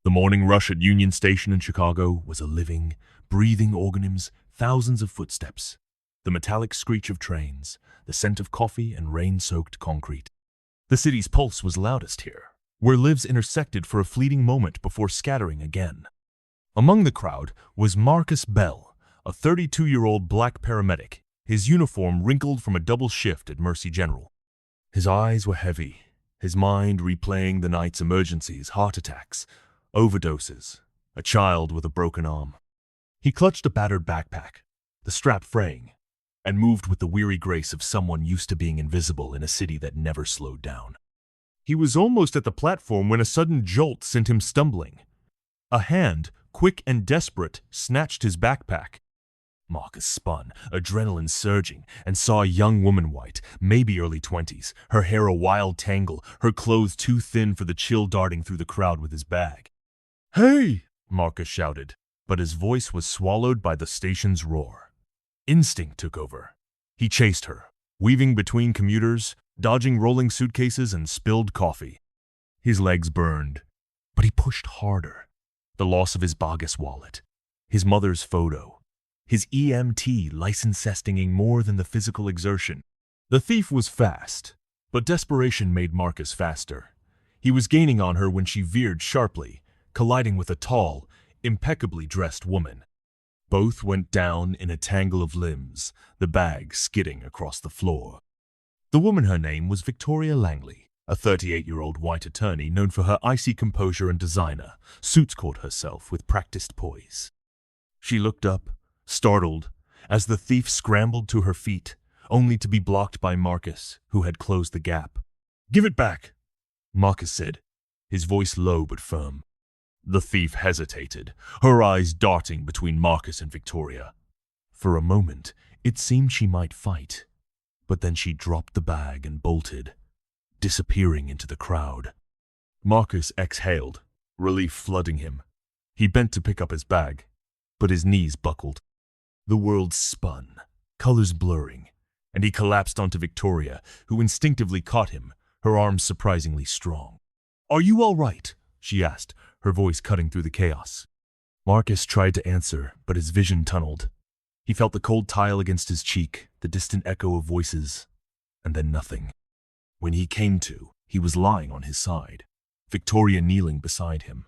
The morning rush at Union Station in Chicago was a living, breathing organism, thousands of footsteps, the metallic screech of trains, the scent of coffee and rain-soaked concrete. The city's pulse was loudest here, where lives intersected for a fleeting moment before scattering again. Among the crowd was Marcus Bell, a 32-year-old black paramedic, his uniform wrinkled from a double shift at Mercy General. His eyes were heavy, his mind replaying the night's emergencies, heart attacks, overdoses, a child with a broken arm. He clutched a battered backpack, the strap fraying, and moved with the weary grace of someone used to being invisible in a city that never slowed down. He was almost at the platform when a sudden jolt sent him stumbling. A hand, quick and desperate, snatched his backpack. Marcus spun, adrenaline surging, and saw a young woman, white, maybe early 20s, her hair a wild tangle, her clothes too thin for the chill darting through the crowd with his bag. "Hey!" Marcus shouted, but his voice was swallowed by the station's roar. Instinct took over. He chased her, weaving between commuters, dodging rolling suitcases and spilled coffee. His legs burned, but he pushed harder. The loss of his Bogus wallet, his mother's photo, his EMT license stinging more than the physical exertion. The thief was fast, but desperation made Marcus faster. He was gaining on her when she veered sharply, colliding with a tall, impeccably dressed woman. Both went down in a tangle of limbs, the bag skidding across the floor. The woman, her name was Victoria Langley, a 38-year-old white attorney known for her icy composure and designer, suits-caught herself with practiced poise. She looked up, startled, as the thief scrambled to her feet, only to be blocked by Marcus, who had closed the gap. "Give it back," Marcus said, his voice low but firm. The thief hesitated, her eyes darting between Marcus and Victoria. For a moment, it seemed she might fight, but then she dropped the bag and bolted, disappearing into the crowd. Marcus exhaled, relief flooding him. He bent to pick up his bag, but his knees buckled. The world spun, colors blurring, and he collapsed onto Victoria, who instinctively caught him, her arms surprisingly strong. "Are you all right?" she asked, her voice cutting through the chaos. Marcus tried to answer, but his vision tunneled. He felt the cold tile against his cheek, the distant echo of voices, and then nothing. When he came to, he was lying on his side, Victoria kneeling beside him,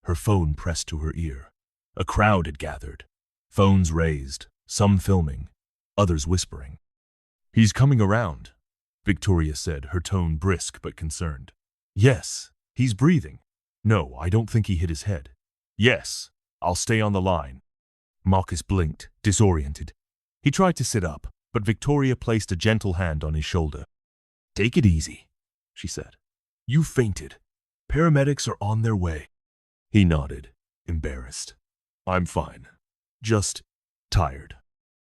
her phone pressed to her ear. A crowd had gathered, phones raised, some filming, others whispering. "He's coming around," Victoria said, her tone brisk but concerned. "Yes, he's breathing. No, I don't think he hit his head. Yes, I'll stay on the line." Marcus blinked, disoriented. He tried to sit up, but Victoria placed a gentle hand on his shoulder. "Take it easy," she said. "You fainted. Paramedics are on their way." He nodded, embarrassed. "I'm fine. Just tired."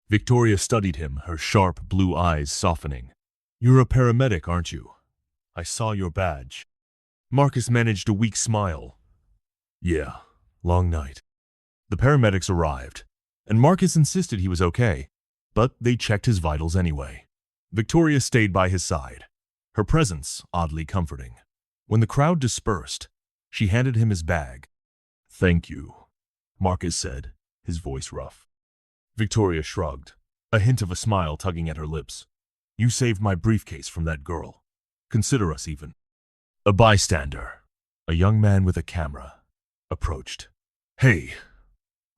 Victoria studied him, her sharp blue eyes softening. "You're a paramedic, aren't you? I saw your badge." Marcus managed a weak smile. "Yeah, long night." The paramedics arrived, and Marcus insisted he was okay, but they checked his vitals anyway. Victoria stayed by his side, her presence oddly comforting. When the crowd dispersed, she handed him his bag. "Thank you," Marcus said, his voice rough. Victoria shrugged, a hint of a smile tugging at her lips. "You saved my briefcase from that girl. Consider us even." A bystander, a young man with a camera, approached. "Hey,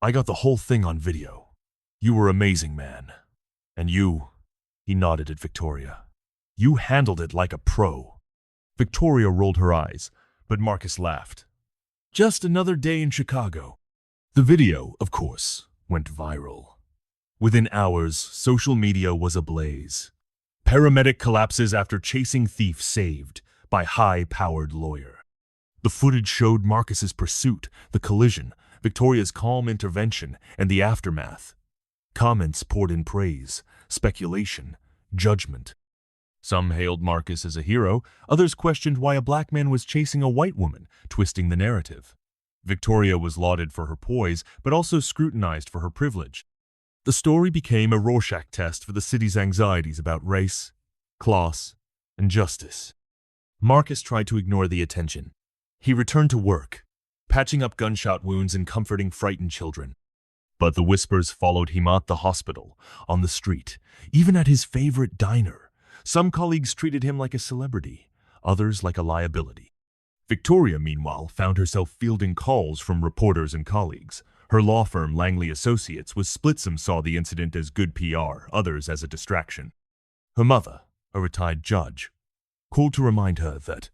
I got the whole thing on video. You were amazing, man. And you," he nodded at Victoria, "you handled it like a pro." Victoria rolled her eyes, but Marcus laughed. "Just another day in Chicago." The video, of course, went viral. Within hours, social media was ablaze. Paramedic collapses after chasing thief saved by high-powered lawyer. The footage showed Marcus's pursuit, the collision, Victoria's calm intervention, and the aftermath. Comments poured in praise, speculation, judgment. Some hailed Marcus as a hero, others questioned why a black man was chasing a white woman, twisting the narrative. Victoria was lauded for her poise, but also scrutinized for her privilege. The story became a Rorschach test for the city's anxieties about race, class, and justice. Marcus tried to ignore the attention. He returned to work, patching up gunshot wounds and comforting frightened children. But the whispers followed him at the hospital, on the street, even at his favorite diner. Some colleagues treated him like a celebrity, others like a liability. Victoria, meanwhile, found herself fielding calls from reporters and colleagues. Her law firm, Langley Associates, was split. Some saw the incident as good PR, others as a distraction. Her mother, a retired judge, called to remind her that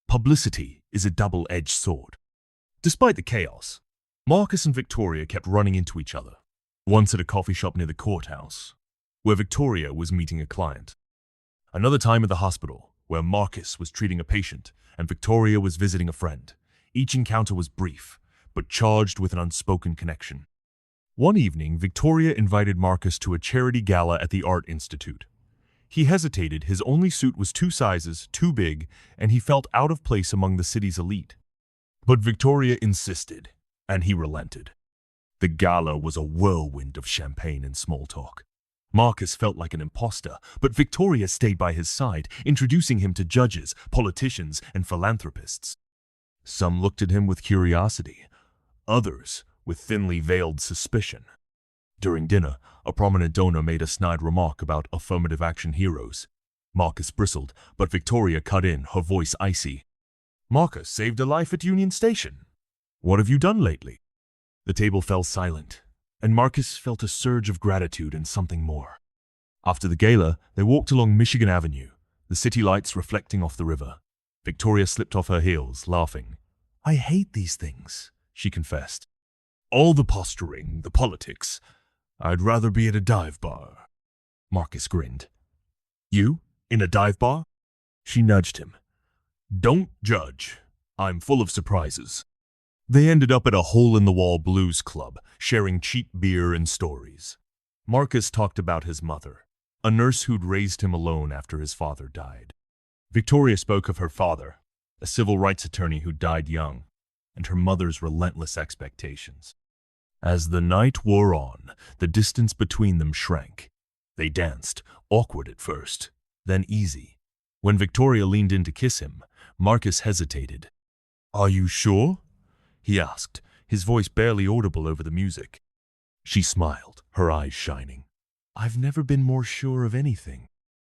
publicity is a double-edged sword. Despite the chaos, Marcus and Victoria kept running into each other, once at a coffee shop near the courthouse, where Victoria was meeting a client. Another time at the hospital, where Marcus was treating a patient and Victoria was visiting a friend. Each encounter was brief, but charged with an unspoken connection. One evening, Victoria invited Marcus to a charity gala at the Art Institute. He hesitated. His only suit was 2 sizes too big, and he felt out of place among the city's elite. But Victoria insisted, and he relented. The gala was a whirlwind of champagne and small talk. Marcus felt like an imposter, but Victoria stayed by his side, introducing him to judges, politicians, and philanthropists. Some looked at him with curiosity, others with thinly veiled suspicion. During dinner, a prominent donor made a snide remark about affirmative action heroes. Marcus bristled, but Victoria cut in, her voice icy. "Marcus saved a life at Union Station. What have you done lately?" The table fell silent, and Marcus felt a surge of gratitude and something more. After the gala, they walked along Michigan Avenue, the city lights reflecting off the river. Victoria slipped off her heels, laughing. "I hate these things," she confessed. "All the posturing, the politics. I'd rather be at a dive bar." Marcus grinned. "You? In a dive bar?" She nudged him. "Don't judge. I'm full of surprises." They ended up at a hole-in-the-wall blues club, sharing cheap beer and stories. Marcus talked about his mother, a nurse who'd raised him alone after his father died. Victoria spoke of her father, a civil rights attorney who died young, and her mother's relentless expectations. As the night wore on, the distance between them shrank. They danced, awkward at first, then easy. When Victoria leaned in to kiss him, Marcus hesitated. "Are you sure?" he asked, his voice barely audible over the music. She smiled, her eyes shining. "I've never been more sure of anything."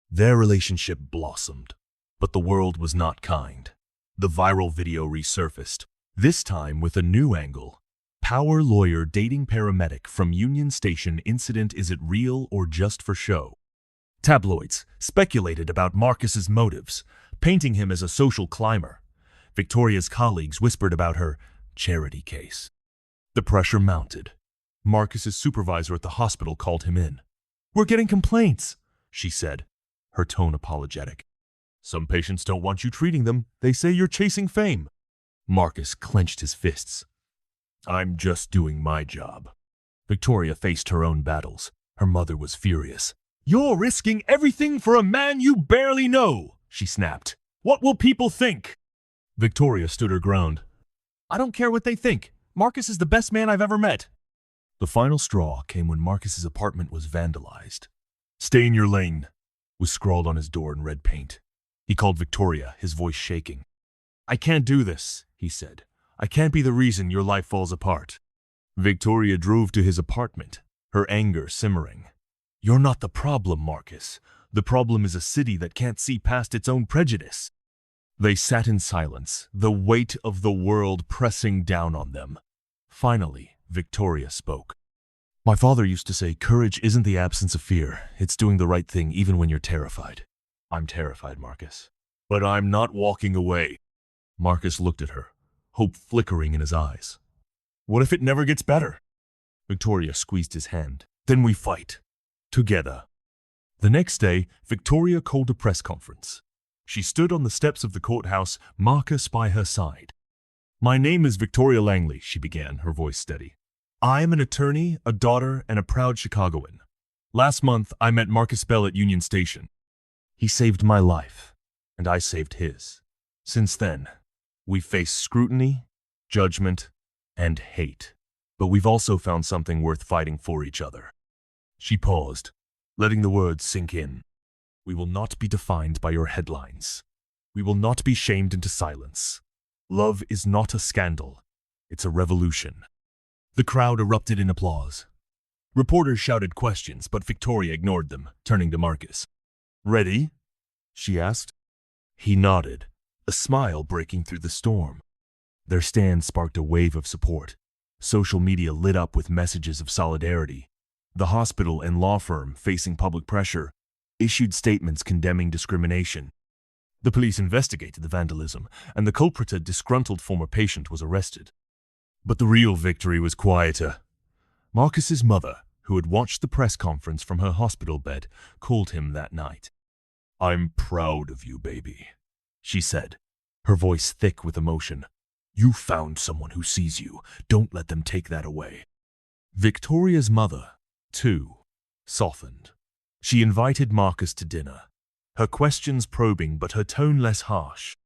Their relationship blossomed, but the world was not kind. The viral video resurfaced, this time with a new angle. Power lawyer dating paramedic from Union Station incident. Is it real or just for show? Tabloids speculated about Marcus's motives, painting him as a social climber. Victoria's colleagues whispered about her charity case. The pressure mounted. Marcus's supervisor at the hospital called him in. "We're getting complaints," she said, her tone apologetic. "Some patients don't want you treating them. They say you're chasing fame." Marcus clenched his fists. "I'm just doing my job." Victoria faced her own battles. Her mother was furious. "You're risking everything for a man you barely know," she snapped. "What will people think?" Victoria stood her ground. "I don't care what they think. Marcus is the best man I've ever met." The final straw came when Marcus's apartment was vandalized. "Stay in your lane," was scrawled on his door in red paint. He called Victoria, his voice shaking. "I can't do this," he said. "I can't be the reason your life falls apart." Victoria drove to his apartment, her anger simmering. "You're not the problem, Marcus. The problem is a city that can't see past its own prejudice." They sat in silence, the weight of the world pressing down on them. Finally, Victoria spoke. "My father used to say, courage isn't the absence of fear. It's doing the right thing even when you're terrified." "I'm terrified, Marcus. But I'm not walking away." Marcus looked at her, hope flickering in his eyes. "What if it never gets better?" Victoria squeezed his hand. "Then we fight. Together." The next day, Victoria called a press conference. She stood on the steps of the courthouse, Marcus by her side. "My name is Victoria Langley," she began, her voice steady. "I am an attorney, a daughter, and a proud Chicagoan. Last month, I met Marcus Bell at Union Station. He saved my life, and I saved his. Since then, we've faced scrutiny, judgment, and hate. But we've also found something worth fighting for each other." She paused, letting the words sink in. "We will not be defined by your headlines. We will not be shamed into silence. Love is not a scandal. It's a revolution." The crowd erupted in applause. Reporters shouted questions, but Victoria ignored them, turning to Marcus. "Ready?" she asked. He nodded, a smile breaking through the storm. Their stand sparked a wave of support. Social media lit up with messages of solidarity. The hospital and law firm, facing public pressure, issued statements condemning discrimination. The police investigated the vandalism, and the culprit, a disgruntled former patient, was arrested. But the real victory was quieter. Marcus's mother, who had watched the press conference from her hospital bed, called him that night. "I'm proud of you, baby," she said, her voice thick with emotion. "You found someone who sees you. Don't let them take that away." Victoria's mother, too, softened. She invited Marcus to dinner, her questions probing but her tone less harsh.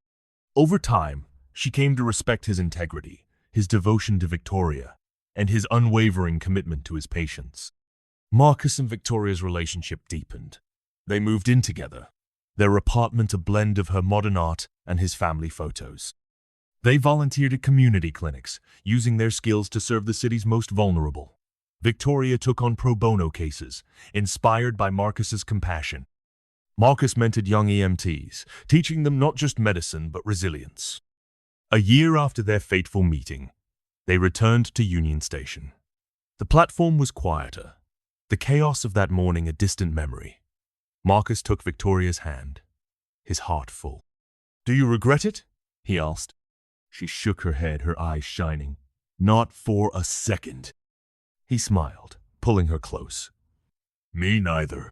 Over time, she came to respect his integrity, his devotion to Victoria, and his unwavering commitment to his patients. Marcus and Victoria's relationship deepened. They moved in together, their apartment a blend of her modern art and his family photos. They volunteered at community clinics, using their skills to serve the city's most vulnerable. Victoria took on pro bono cases, inspired by Marcus's compassion. Marcus mentored young EMTs, teaching them not just medicine but resilience. A year after their fateful meeting, they returned to Union Station. The platform was quieter, the chaos of that morning a distant memory. Marcus took Victoria's hand, his heart full. "Do you regret it?" he asked. She shook her head, her eyes shining. "Not for a second." He smiled, pulling her close. "Me neither."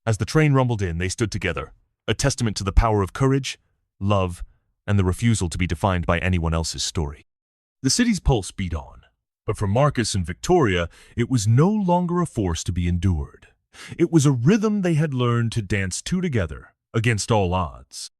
As the train rumbled in, they stood together, a testament to the power of courage, love, and the refusal to be defined by anyone else's story. The city's pulse beat on, but for Marcus and Victoria, it was no longer a force to be endured. It was a rhythm they had learned to dance to together, against all odds.